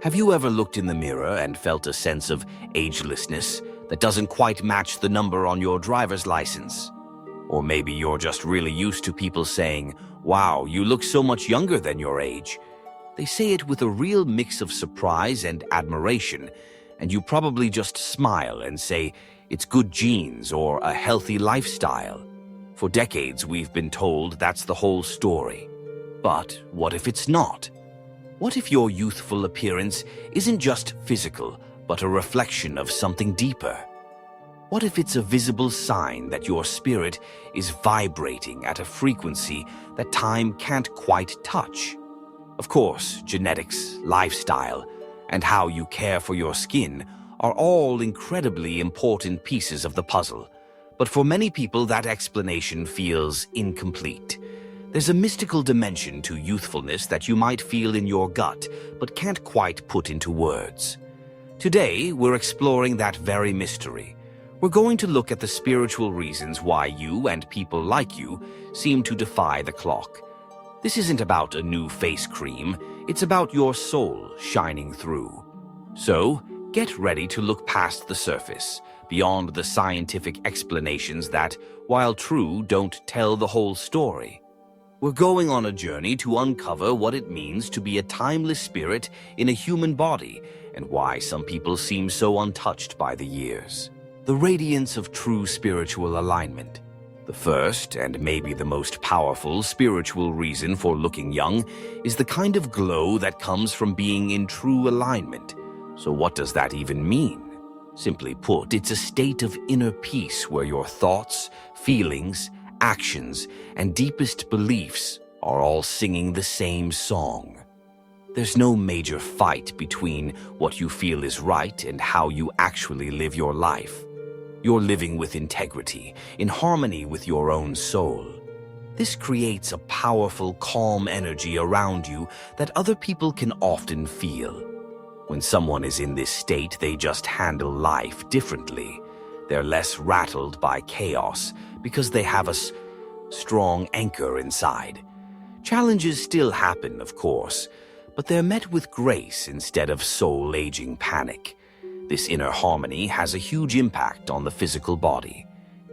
Have you ever looked in the mirror and felt a sense of agelessness that doesn't quite match the number on your driver's license? Or maybe you're just really used to people saying, "Wow, you look so much younger than your age." They say it with a real mix of surprise and admiration, and you probably just smile and say, "It's good genes or a healthy lifestyle." For decades, we've been told that's the whole story. But what if it's not? What if your youthful appearance isn't just physical, but a reflection of something deeper? What if it's a visible sign that your spirit is vibrating at a frequency that time can't quite touch? Of course, genetics, lifestyle, and how you care for your skin are all incredibly important pieces of the puzzle. But for many people, that explanation feels incomplete. There's a mystical dimension to youthfulness that you might feel in your gut, but can't quite put into words. Today, we're exploring that very mystery. We're going to look at the spiritual reasons why you and people like you seem to defy the clock. This isn't about a new face cream, it's about your soul shining through. So, get ready to look past the surface, beyond the scientific explanations that, while true, don't tell the whole story. We're going on a journey to uncover what it means to be a timeless spirit in a human body and why some people seem so untouched by the years. The radiance of true spiritual alignment. The first, and maybe the most powerful spiritual reason for looking young is the kind of glow that comes from being in true alignment. So what does that even mean? Simply put, it's a state of inner peace where your thoughts, feelings, actions, and deepest beliefs are all singing the same song. There's no major fight between what you feel is right and how you actually live your life. You're living with integrity, in harmony with your own soul. This creates a powerful, calm energy around you that other people can often feel. When someone is in this state, they just handle life differently. They're less rattled by chaos because they have a strong anchor inside. Challenges still happen, of course, but they're met with grace instead of soul-aging panic. This inner harmony has a huge impact on the physical body.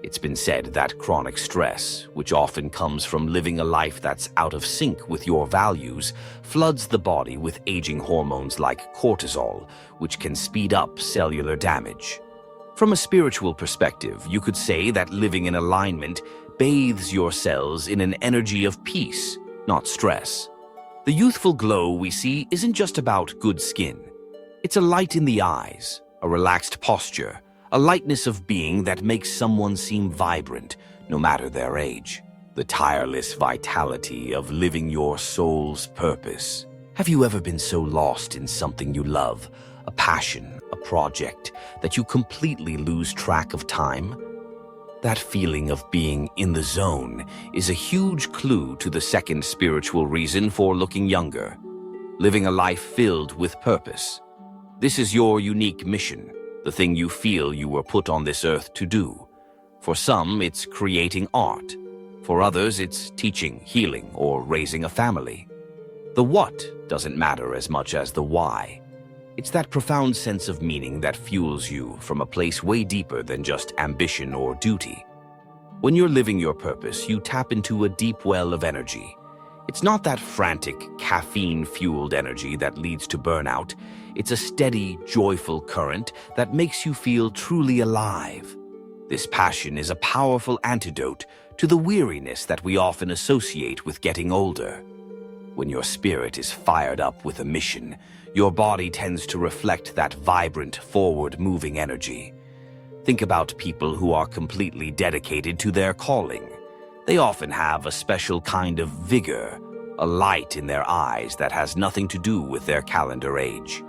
It's been said that chronic stress, which often comes from living a life that's out of sync with your values, floods the body with aging hormones like cortisol, which can speed up cellular damage. From a spiritual perspective, you could say that living in alignment bathes your cells in an energy of peace, not stress. The youthful glow we see isn't just about good skin. It's a light in the eyes, a relaxed posture, a lightness of being that makes someone seem vibrant, no matter their age. The tireless vitality of living your soul's purpose. Have you ever been so lost in something you love, a passion, a project, that you completely lose track of time? That feeling of being in the zone is a huge clue to the second spiritual reason for looking younger. Living a life filled with purpose. This is your unique mission, the thing you feel you were put on this earth to do. For some, it's creating art. For others, it's teaching, healing, or raising a family. The what doesn't matter as much as the why. It's that profound sense of meaning that fuels you from a place way deeper than just ambition or duty. When you're living your purpose, you tap into a deep well of energy. It's not that frantic, caffeine-fueled energy that leads to burnout. It's a steady, joyful current that makes you feel truly alive. This passion is a powerful antidote to the weariness that we often associate with getting older. When your spirit is fired up with a mission, your body tends to reflect that vibrant, forward-moving energy. Think about people who are completely dedicated to their calling. They often have a special kind of vigor, a light in their eyes that has nothing to do with their calendar age.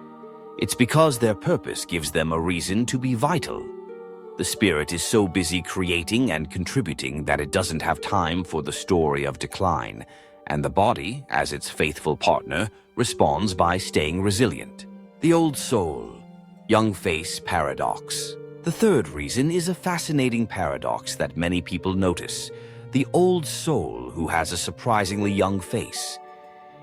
It's because their purpose gives them a reason to be vital. The spirit is so busy creating and contributing that it doesn't have time for the story of decline, and the body, as its faithful partner, responds by staying resilient. The old soul, young face paradox. The third reason is a fascinating paradox that many people notice. The old soul who has a surprisingly young face.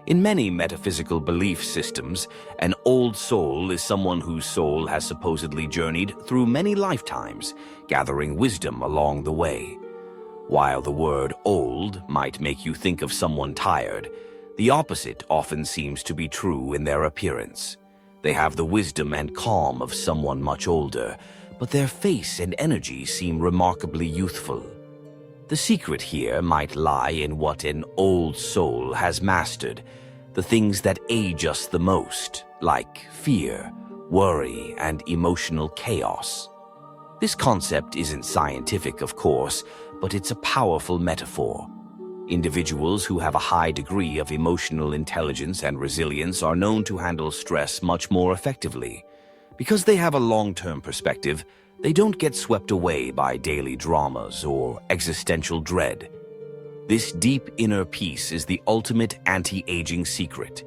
In many metaphysical belief systems, an old soul is someone whose soul has supposedly journeyed through many lifetimes, gathering wisdom along the way. While the word old might make you think of someone tired, the opposite often seems to be true in their appearance. They have the wisdom and calm of someone much older, but their face and energy seem remarkably youthful. The secret here might lie in what an old soul has mastered, the things that age us the most, like fear, worry, and emotional chaos. This concept isn't scientific, of course, but it's a powerful metaphor. Individuals who have a high degree of emotional intelligence and resilience are known to handle stress much more effectively. Because they have a long-term perspective, they don't get swept away by daily dramas or existential dread. This deep inner peace is the ultimate anti-aging secret.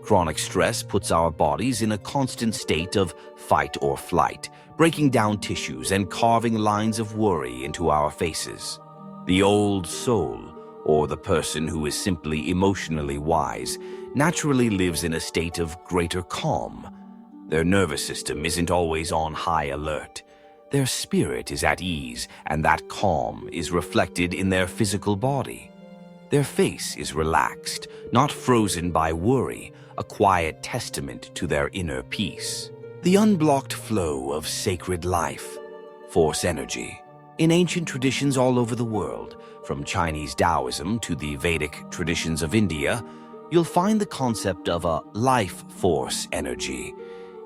Chronic stress puts our bodies in a constant state of fight or flight, breaking down tissues and carving lines of worry into our faces. The old soul, or the person who is simply emotionally wise, naturally lives in a state of greater calm. Their nervous system isn't always on high alert. Their spirit is at ease, and that calm is reflected in their physical body. Their face is relaxed, not frozen by worry, a quiet testament to their inner peace. The unblocked flow of sacred life, force energy. In ancient traditions all over the world, from Chinese Taoism to the Vedic traditions of India, you'll find the concept of a life force energy.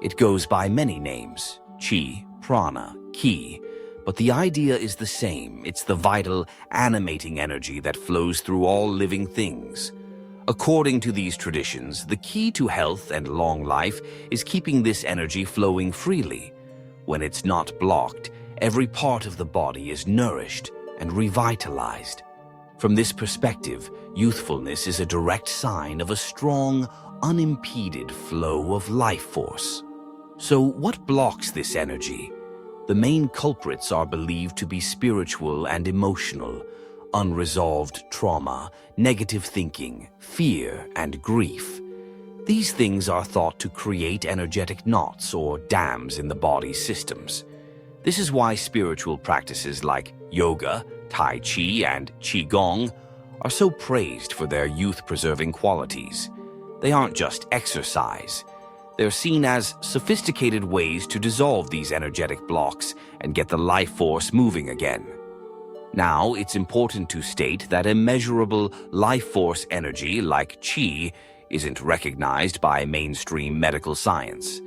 It goes by many names: qi, prana, ki, but the idea is the same. It's the vital, animating energy that flows through all living things. According to these traditions, the key to health and long life is keeping this energy flowing freely. When it's not blocked, every part of the body is nourished and revitalized. From this perspective, youthfulness is a direct sign of a strong, unimpeded flow of life force. So what blocks this energy? The main culprits are believed to be spiritual and emotional: unresolved trauma, negative thinking, fear, and grief. These things are thought to create energetic knots or dams in the body's systems. This is why spiritual practices like yoga, tai chi, and qigong are so praised for their youth-preserving qualities. They aren't just exercise. They're seen as sophisticated ways to dissolve these energetic blocks and get the life force moving again. Now, it's important to state that immeasurable life force energy like qi isn't recognized by mainstream medical science.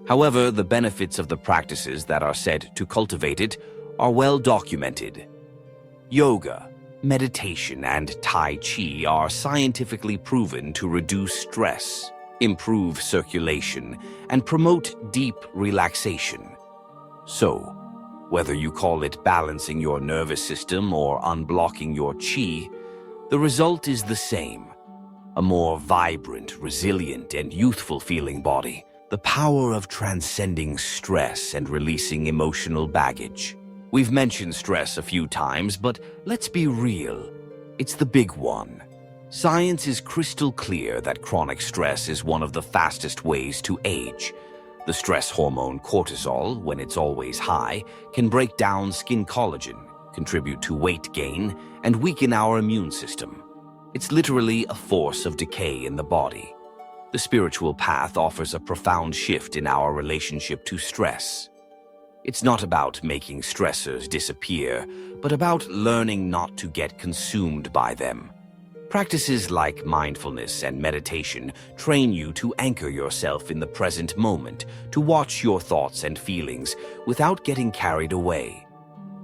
However, the benefits of the practices that are said to cultivate it are well documented. Yoga, meditation, and tai chi are scientifically proven to reduce stress, improve circulation, and promote deep relaxation. So, whether you call it balancing your nervous system or unblocking your qi, the result is the same: a more vibrant, resilient, and youthful feeling body. The power of transcending stress and releasing emotional baggage. We've mentioned stress a few times, but let's be real. It's the big one. Science is crystal clear that chronic stress is one of the fastest ways to age. The stress hormone cortisol, when it's always high, can break down skin collagen, contribute to weight gain, and weaken our immune system. It's literally a force of decay in the body. The spiritual path offers a profound shift in our relationship to stress. It's not about making stressors disappear, but about learning not to get consumed by them. Practices like mindfulness and meditation train you to anchor yourself in the present moment, to watch your thoughts and feelings without getting carried away.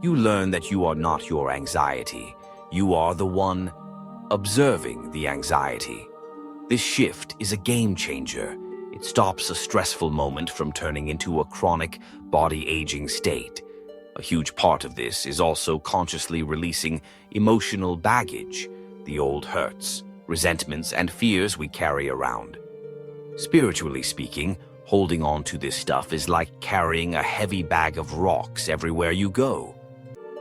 You learn that you are not your anxiety. You are the one observing the anxiety. This shift is a game changer. It stops a stressful moment from turning into a chronic, body-aging state. A huge part of this is also consciously releasing emotional baggage, the old hurts, resentments, and fears we carry around. Spiritually speaking, holding on to this stuff is like carrying a heavy bag of rocks everywhere you go.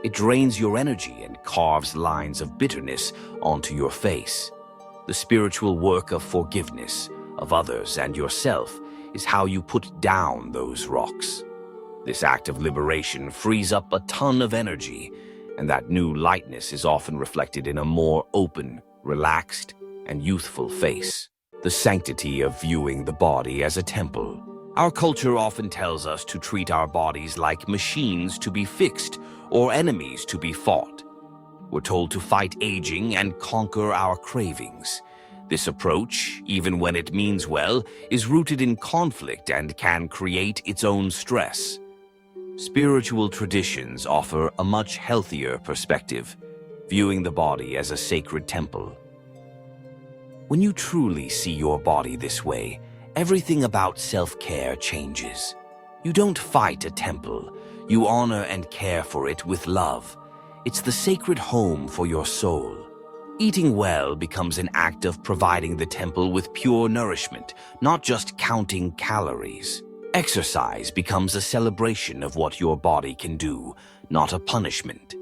It drains your energy and carves lines of bitterness onto your face. The spiritual work of forgiveness of others and yourself is how you put down those rocks. This act of liberation frees up a ton of energy, and that new lightness is often reflected in a more open, relaxed, and youthful face. The sanctity of viewing the body as a temple. Our culture often tells us to treat our bodies like machines to be fixed or enemies to be fought. We're told to fight aging and conquer our cravings. This approach, even when it means well, is rooted in conflict and can create its own stress. Spiritual traditions offer a much healthier perspective, viewing the body as a sacred temple. When you truly see your body this way, everything about self-care changes. You don't fight a temple, you honor and care for it with love. It's the sacred home for your soul. Eating well becomes an act of providing the temple with pure nourishment, not just counting calories. Exercise becomes a celebration of what your body can do, not a punishment.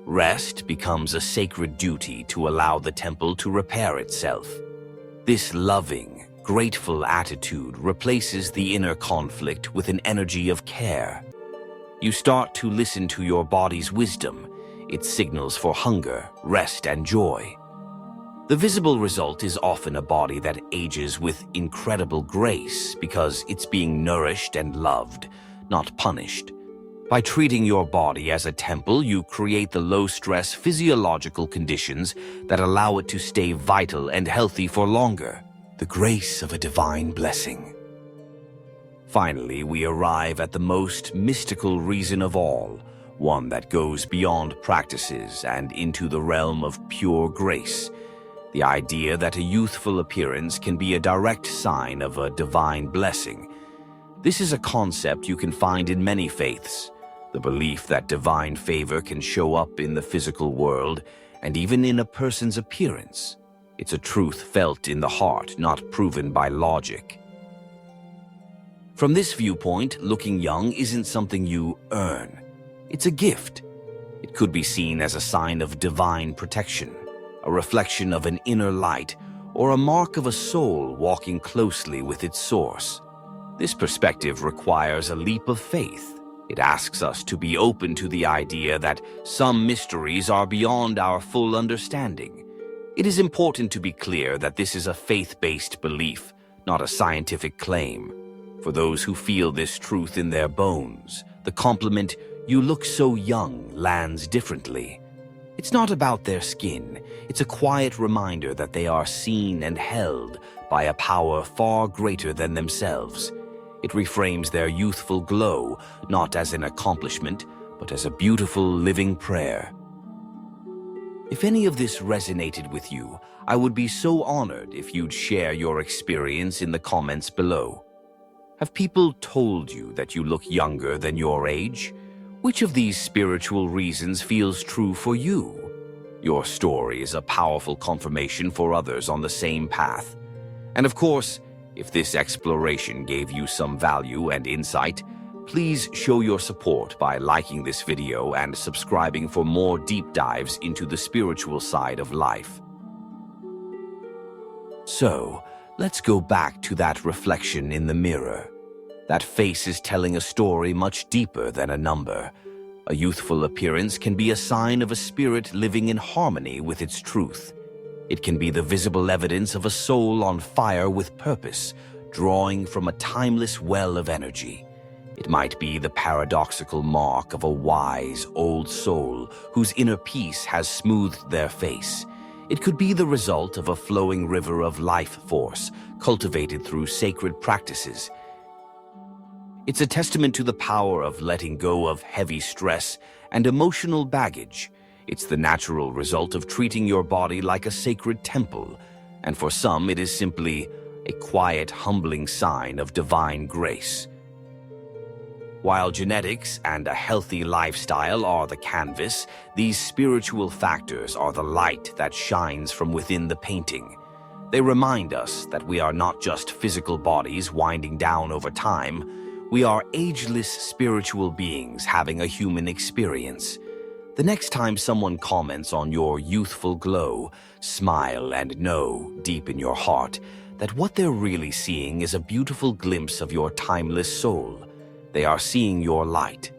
Rest becomes a sacred duty to allow the temple to repair itself. This loving, grateful attitude replaces the inner conflict with an energy of care. You start to listen to your body's wisdom, its signals for hunger, rest, and joy. The visible result is often a body that ages with incredible grace because it's being nourished and loved, not punished. By treating your body as a temple, you create the low-stress physiological conditions that allow it to stay vital and healthy for longer. The grace of a divine blessing. Finally, we arrive at the most mystical reason of all, one that goes beyond practices and into the realm of pure grace. The idea that a youthful appearance can be a direct sign of a divine blessing. This is a concept you can find in many faiths. The belief that divine favor can show up in the physical world and even in a person's appearance. It's a truth felt in the heart, not proven by logic. From this viewpoint, looking young isn't something you earn. It's a gift. It could be seen as a sign of divine protection, a reflection of an inner light, or a mark of a soul walking closely with its source. This perspective requires a leap of faith. It asks us to be open to the idea that some mysteries are beyond our full understanding. It is important to be clear that this is a faith-based belief, not a scientific claim. For those who feel this truth in their bones, the compliment, "You look so young," lands differently. It's not about their skin. It's a quiet reminder that they are seen and held by a power far greater than themselves. It reframes their youthful glow, not as an accomplishment, but as a beautiful living prayer. If any of this resonated with you, I would be so honored if you'd share your experience in the comments below. Have people told you that you look younger than your age? Which of these spiritual reasons feels true for you? Your story is a powerful confirmation for others on the same path. And of course, if this exploration gave you some value and insight, please show your support by liking this video and subscribing for more deep dives into the spiritual side of life. So, let's go back to that reflection in the mirror. That face is telling a story much deeper than a number. A youthful appearance can be a sign of a spirit living in harmony with its truth. It can be the visible evidence of a soul on fire with purpose, drawing from a timeless well of energy. It might be the paradoxical mark of a wise, old soul whose inner peace has smoothed their face. It could be the result of a flowing river of life force, cultivated through sacred practices. It's a testament to the power of letting go of heavy stress and emotional baggage. It's the natural result of treating your body like a sacred temple, and for some it is simply a quiet, humbling sign of divine grace. While genetics and a healthy lifestyle are the canvas, these spiritual factors are the light that shines from within the painting. They remind us that we are not just physical bodies winding down over time. We are ageless spiritual beings having a human experience. The next time someone comments on your youthful glow, smile and know, deep in your heart, that what they're really seeing is a beautiful glimpse of your timeless soul. They are seeing your light,